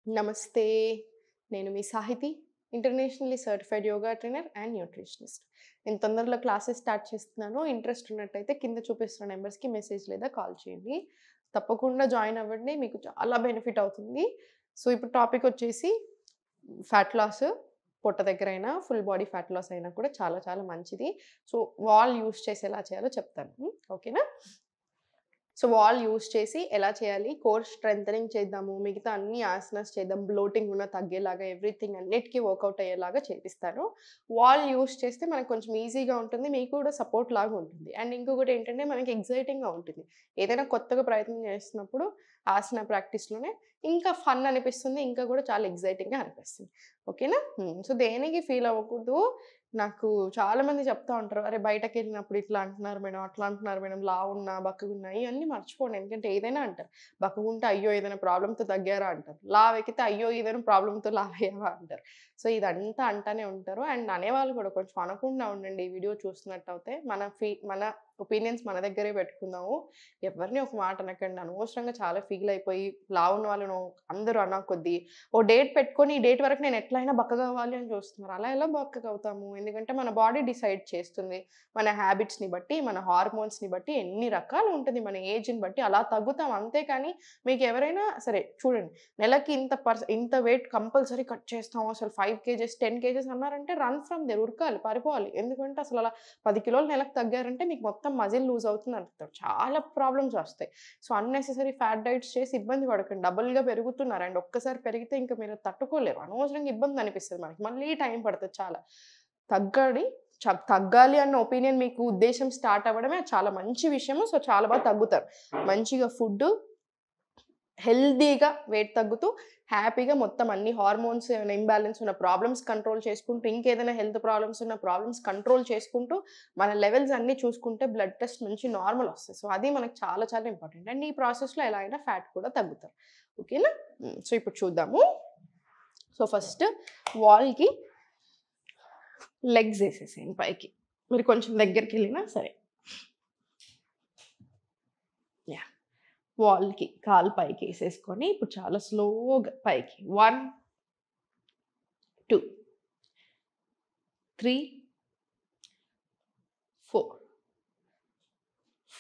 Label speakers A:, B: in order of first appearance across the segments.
A: నమస్తే. నేను మీ Sahithi. Internationally certified yoga trainer and nutritionist. నేను తొందరలో క్లాసెస్ స్టార్ట్ చేస్తున్నాను. ఇంట్రెస్ట్ ఉన్నట్టయితే కింద చూపిస్తున్న నెంబర్స్‌కి మెసేజ్ లేదా కాల్ చేయండి. తప్పకుండా జాయిన్ అవ్వండి. మీకు చాలా బెనిఫిట్ అవుతుంది. సో, ఇప్పుడు టాపిక్ వచ్చేసి ఫ్యాట్ లాస్. పొట్ట దగ్గరైనా, ఫుల్ బాడీ ఫ్యాట్ లాస్ అయినా కూడా చాలా చాలా మంచిది. సో, వాల్ యూజ్ చేసి ఎలా చేయాలో చెప్తాను. ఓకేనా? సో, వాల్ యూజ్ చేసి ఎలా చేయాలి? కోర్ స్ట్రెంథెనింగ్ చేద్దాము. మిగతా అన్ని ఆసనాస్ చేద్దాం. బ్లోటింగ్ ఉన్న తగ్గేలాగా ఎవ్రీథింగ్ అన్నిటికి వర్కౌట్ అయ్యేలాగా చేపిస్తాను. వాల్ యూజ్ చేస్తే మనకు కొంచెం ఈజీగా ఉంటుంది. మీకు కూడా సపోర్ట్ లాగా ఉంటుంది. అండ్ ఇంకొకటి ఏంటంటే మనకి ఎక్సైటింగ్‌గా ఉంటుంది. ఏదైనా కొత్తగా ప్రయత్నం చేస్తున్నప్పుడు ఆసన ప్రాక్టీస్‌లోనే ఇంకా ఫన్ అనిపిస్తుంది. ఇంకా కూడా చాలా ఎక్సైటింగ్‌గా అనిపిస్తుంది. ఓకేనా? సో, దేనికి ఫీల్ అవ్వకూడదు. నాకు చాలామంది చెప్తా ఉంటారు. "అరే! బయటకెళ్ళినప్పుడు ఇట్లా అంటున్నారు మేడం, అట్లా అంటున్నారు మేడం, లావున్నా, బక్కగున్నా" ఇయన్నీ మర్చిపోండి. ఎందుకంటే ఏదైనా అంటారు. బక్కగుంటే అయ్యో! ఏదైనా ప్రాబ్లమ్‌తో తగ్గారా అంటారు. లావెక్కితే అయ్యో! ఏదైనా ప్రాబ్లమ్‌తో లావయ్యావా అంటారు. సో, ఇదంతా అంటానే ఉంటారు. అండ్ అనేవాళ్ళు కూడా కొంచెం అనకుండా ఉండండి. ఈ వీడియో చూస్తున్నట్టయితే మన ఒపీనియన్స్ మన దగ్గరే పెట్టుకుందాము. ఎవరిని ఒక మాట అనకండి. అనవసరంగా చాలా ఫీల్ అయిపోయి లావున్న వాళ్ళను అందరూ అన్న కొద్దీ ఓ డేట్ పెట్టుకొని ఈ డేట్ వరకు నేను ఎట్లైనా బక్కగవ్వాలి అని చూస్తున్నారు. అలా ఎలా బక్కగవుతాము? ఎందుకంటే మన బాడీ డిసైడ్ చేస్తుంది. మన హ్యాబిట్స్‌ని బట్టి, మన హార్మోన్స్‌ని బట్టి ఎన్ని రకాలు ఉంటుంది. మన ఏజ్‌ని బట్టి అలా తగ్గుతాం. అంతేకాని మీకెవరైనా సరే చూడండి. నెలకి ఇంత వెయిట్ కంపల్సరీ కట్ చేస్తాం. అసలు 5 కేజెస్, 10 కేజెస్ అన్నారంటే రన్ ఫ్రమ్ దేర్ ఉరకాలి, పారిపోవాలి. ఎందుకంటే అసలు అలా 10 కిలోలు నెలకు తగ్గారంటే మీకు మొత్తం మజిల్ లూజ్ అవుతుంది అర్థం. చాలా ప్రాబ్లమ్స్ వస్తాయి. సో, అన్నెసెసరీ ఫ్యాట్ డైట్స్ చేసి ఇబ్బంది పడకండి. డబుల్‌గా పెరుగుతున్నారు. అండ్ ఒక్కసారి పెరిగితే ఇంక మీరు తట్టుకోలేరు. అనవసరంగా ఇబ్బంది అనిపిస్తది మనకి. మళ్ళీ టైం పడతది చాలా. తగ్గడి తగ్గాలి అన్న ఒపీనియన్ మీకు ఉద్దేశ్యం స్టార్ట్ అవ్వడమే చాలా మంచి విషయము. సో, చాలా బాగా తగ్గుతారు. మంచిగా ఫుడ్డు హెల్తీగా వెయిట్ తగ్గుతూ, హ్యాపీగా మొత్తం అన్ని హార్మోన్స్ ఏమైనా ఇంబాలెన్స్ ఉన్న ప్రాబ్లమ్స్ కంట్రోల్ చేసుకుంటూ, ఇంకేదైనా హెల్త్ ప్రాబ్లమ్స్ ఉన్న ప్రాబ్లమ్స్ కంట్రోల్ చేసుకుంటూ, మన లెవెల్స్ అన్నీ చూసుకుంటే బ్లడ్ టెస్ట్ నుంచి నార్మల్ వస్తాయి. సో, అది మనకు చాలా చాలా ఇంపార్టెంట్. అండ్ ఈ ప్రాసెస్‌లో ఎలా అయినా ఫ్యాట్ కూడా తగ్గుతారు. ఓకేనా? సో, ఇప్పుడు చూద్దాము. సో, ఫస్ట్ వాల్‌కి లెగ్స్ ఏసేసేయండి పైకి. మీరు కొంచెం దగ్గరికెళ్ళినా సరే. యాహ్! వాల్‌కి కాలు పైకేసేసుకొని ఇప్పుడు చాలా స్లోగా పైకి 1, 2, 3, 4,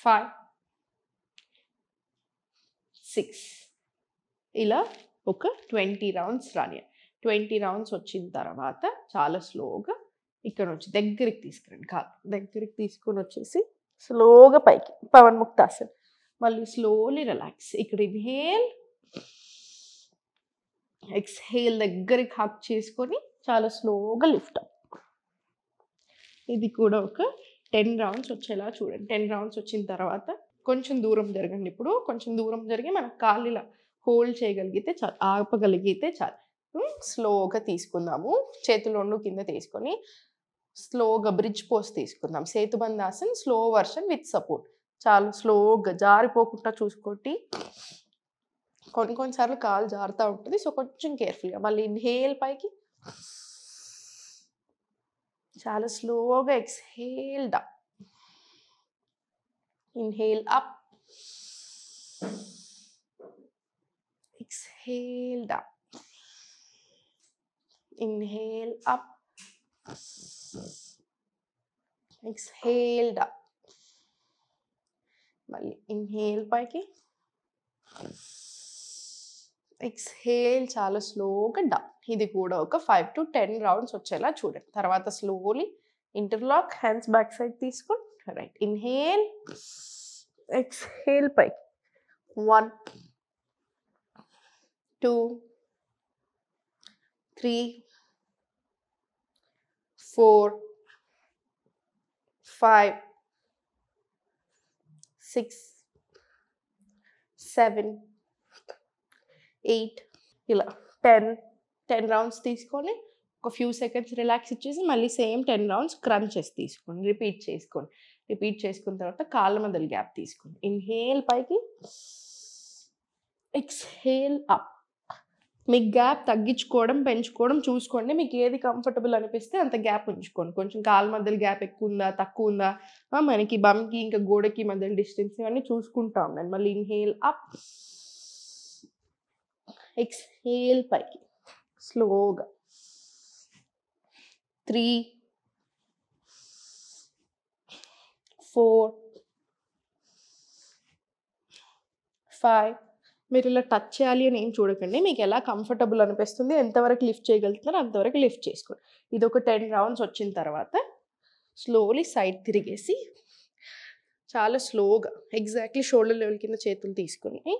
A: 5, 6 ఇలా ఒక 20 రౌండ్స్ రానియాలి. 20 రౌండ్స్ వచ్చిన తర్వాత చాలా స్లోగా ఇక్కడ నుంచి దగ్గరికి తీసుకురండి కాలు. దగ్గరికి తీసుకొనొచ్చేసి స్లోగా పైకి పవన్ ముక్తాసన్. మళ్ళీ స్లోలీ రిలాక్స్. ఇక్కడ ఇన్‌హేల్, ఎక్స్‌హేల్ దగ్గరికి హగ్ చేసుకొని చాలా స్లోగా లిఫ్ట్ అప్. ఇది కూడా ఒక 10 రౌండ్స్ వచ్చేలా చూడండి. 10 రౌండ్స్ వచ్చిన తర్వాత కొంచెం దూరం జరగండి ఇప్పుడు. కొంచెం దూరం జరిగి మన కాళ్ళు ఇలా హోల్డ్ చేయగలిగితే చాలు. ఆపగలిగితే చాలు. స్లోగా తీసుకుందాము. చేతులు 2 కింద తీసుకొని స్లోగా బ్రిడ్జ్ పోజ్ తీసుకుందాం. సేతుబంధాసన్ స్లో వర్షన్ విత్ సపోర్ట్. చాలా స్లోగా జారిపోకుండా చూసుకోండి. కొన్ని కొన్ని సార్లు కాలు జారుతా ఉంటది. సో, కొంచెం కేర్‌ఫుల్‌గా. మళ్ళీ ఇన్‌హేల్ పైకి. చాలా స్లోగా exhale down. Inhale up. Exhale down. Inhale up. Exhale down. మళ్ళీ ఇన్‌హేల్ పైకి. ఎక్స్‌హేల్ చాలా స్లోగా డౌన్. ఇది కూడా ఒక 5-10 రౌండ్స్ వచ్చేలా చూడండి. తర్వాత slowly interlock hands back side తీసుకొని రైట్. ఇన్‌హేల్, ఎక్స్‌హేల్ పైకి. 1, 2, 3, 4, 5, 6, 7, 8 ఇలా 10 రౌండ్స్ తీసుకొని ఒక ఫ్యూ సెకండ్స్ రిలాక్స్ ఇచ్చేసి మళ్ళీ సేమ్ 10 రౌండ్స్ క్రంచెస్ తీసుకోండి. రిపీట్ చేసుకోండి. రిపీట్ చేసుకున్న తర్వాత కాళ్ళ మధ్యలో గ్యాప్ తీసుకోండి. ఇన్‌హేల్ పైకి. Exhale up. మీకు గ్యాప్ తగ్గించుకోవడం, పెంచుకోవడం చూసుకోండి. మీకు ఏది కంఫర్టబుల్ అనిపిస్తే అంత గ్యాప్ ఉంచుకోండి. కొంచెం కాళ్ళ మధ్యలో గ్యాప్ ఎక్కువుందా, తక్కువుందా, మనకి బమ్‌కి ఇంకా గోడకి మధ్యలో డిస్టెన్స్ ఇవన్నీ చూసుకుంటా ఉండండి. మళ్ళీ ఇన్‌హేల్ అప్. ఎక్స్హేల్ పైకి స్లోగా 3 4 5 మీరు ఇలా టచ్ చేయాలి అని ఏం చూడకండి. మీకు ఎలా కంఫర్టబుల్ అనిపిస్తుంది, ఎంతవరకు లిఫ్ట్ చేయగలుగుతున్నారో అంతవరకు లిఫ్ట్ చేసుకోండి. ఇది ఒక 10 రౌండ్స్ వచ్చిన తర్వాత స్లోలీ సైడ్ తిరిగేసి చాలా స్లోగా ఎగ్జాక్ట్లీ షోల్డర్ లెవెల్ కింద చేతులు తీసుకొని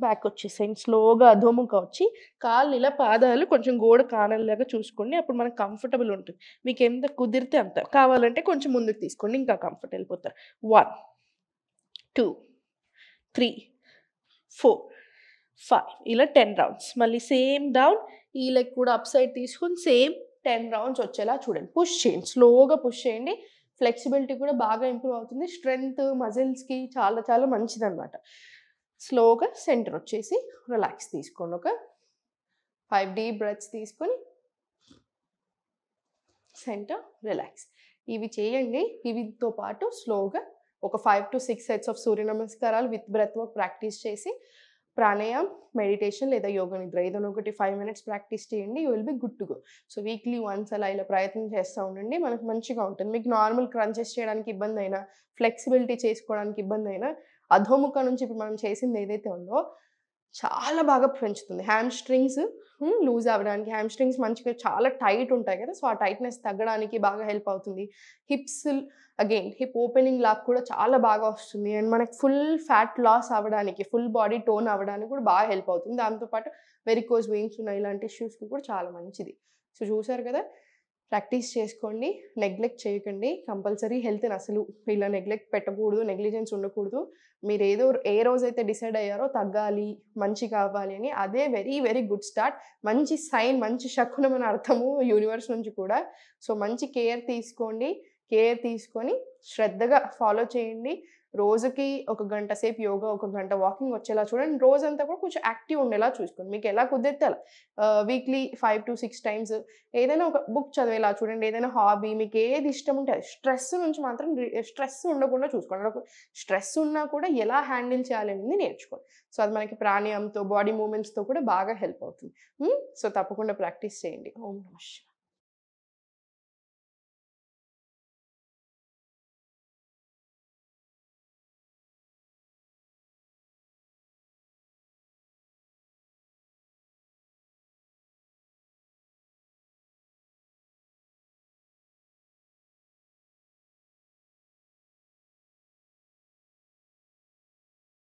A: బ్యాక్ వచ్చేసేయండి. స్లోగా అధోముఖ వచ్చి కాళ్ళు ఇలా పాదాలు కొంచెం గోడ కానలాగా చూసుకోండి. అప్పుడు మనకు కంఫర్టబుల్ ఉంటుంది. మీకు ఎంత కుదిరితే అంత. కావాలంటే కొంచెం ముందుకు తీసుకోండి, ఇంకా కంఫర్ట్ వెళ్ళిపోతారు. 1 2 3 4 5 ఇలా 10 రౌండ్స్. మళ్ళీ సేమ్ డౌన్, ఈ లెగ్ కూడా అప్ సైడ్ తీసుకొని సేమ్ 10 రౌండ్స్ వచ్చేలా చూడండి. పుష్ చేయండి, స్లోగా పుష్ చేయండి. ఫ్లెక్సిబిలిటీ కూడా బాగా ఇంప్రూవ్ అవుతుంది. స్ట్రెంగ్త్ మజిల్స్కి చాలా చాలా మంచిది అనమాట. స్లోగా సెంటర్ వచ్చేసి రిలాక్స్ తీసుకోండి. ఒక 5 డీప్ బ్రెత్స్ తీసుకొని సెంటర్ రిలాక్స్. ఇవి చేయండి. ఇవితో పాటు స్లోగా ఒక 5 to 6 సెట్స్ ఆఫ్ సూర్య నమస్కారాలు విత్ బ్రెత్ వర్క్ ప్రాక్టీస్ చేసి ప్రాణాయామ్, మెడిటేషన్ లేదా యోగా నిద్ర ఏదైనా ఒకటి 5 minutes ప్రాక్టీస్ చేయండి. You will be good to go. So weekly once అలా ఇలా ప్రయత్నం చేస్తూ ఉండండి. మనకు మంచిగా ఉంటుంది. మీకు నార్మల్ క్రంచెస్ చేయడానికి ఇబ్బంది అయినా, ఫ్లెక్సిబిలిటీ చేసుకోవడానికి ఇబ్బంది అయినా, అధోముఖ నుంచి ఇప్పుడు మనం చేసింది ఏదైతే ఉందో చాలా బాగా పెంచుతుంది. హ్యామ్ స్ట్రింగ్స్ లూజ్ అవ్వడానికి, హ్యామ్ స్ట్రింగ్స్ మంచిగా చాలా టైట్ ఉంటాయి కదా, సో ఆ టైట్నెస్ తగ్గడానికి బాగా హెల్ప్ అవుతుంది. Hips again hip opening lock కూడా చాలా బాగా వస్తుంది. అండ్ మనకి ఫుల్ ఫ్యాట్ లాస్ అవ్వడానికి, ఫుల్ బాడీ టోన్ అవ్వడానికి కూడా బాగా హెల్ప్ అవుతుంది. దాంతోపాటు వెరికోజ్ వెయిన్స్ ఉన్న ఇలాంటి ఇష్యూస్కి కూడా చాలా మంచిది. సో చూసారు కదా, ప్రాక్టీస్ చేసుకోండి, నెగ్లెక్ట్ చేయకండి. కంపల్సరీ హెల్త్ని అసలు ఇలా నెగ్లెక్ట్ పెట్టకూడదు, నెగ్లిజెన్స్ ఉండకూడదు. మీరు ఏ రోజైతే డిసైడ్ అయ్యారో తగ్గాలి, మంచి కావాలి అని, అదే వెరీ వెరీ గుడ్ స్టార్ట్. మంచి సైన్, మంచి శకునం అని అర్థము యూనివర్స్ నుంచి కూడా. సో మంచి కేర్ తీసుకోండి. కేర్ తీసుకొని శ్రద్ధగా ఫాలో చేయండి. రోజుకి 1 గంట సేపు యోగా, 1 గంట వాకింగ్ వచ్చేలా చూడండి. రోజంతా కూడా కొంచెం యాక్టివ్ ఉండేలా చూసుకోండి. మీకు ఎలా కుదిరితే అలా వీక్లీ 5 to 6 టైమ్స్ ఏదైనా ఒక బుక్ చదివేలా చూడండి. ఏదైనా హాబీ మీకు ఏది ఇష్టం ఉంటే అది. స్ట్రెస్ నుంచి మాత్రం స్ట్రెస్ ఉండకుండా చూసుకోండి. స్ట్రెస్ ఉన్నా కూడా ఎలా హ్యాండిల్ చేయాలి అనేది నేర్చుకోండి. సో అది మనకి ప్రాణాయామంతో, బాడీ మూమెంట్స్తో కూడా బాగా హెల్ప్ అవుతుంది. సో తప్పకుండా ప్రాక్టీస్ చేయండి. ఓం నమః శివాయ.